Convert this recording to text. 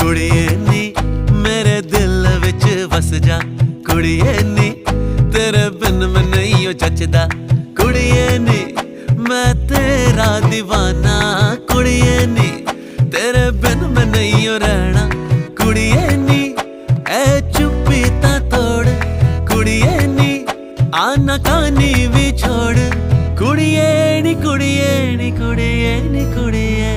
कुड़िए नी मेरे दिल विच वस जा, कुड़िए नी तेरे बिन मैं नहीं हो जचदा, कुड़िए नी मैं तेरा दीवाना, कुड़िए नी तेरे बिन मैं नहीं हो रहना, कुड़िए नी ऐ चुप्पी ता तोड़, कुड़िए नी आना कानी भी छोड़, कुड़िए नी कुड़िए नी कुड़िए नी कुड़िए।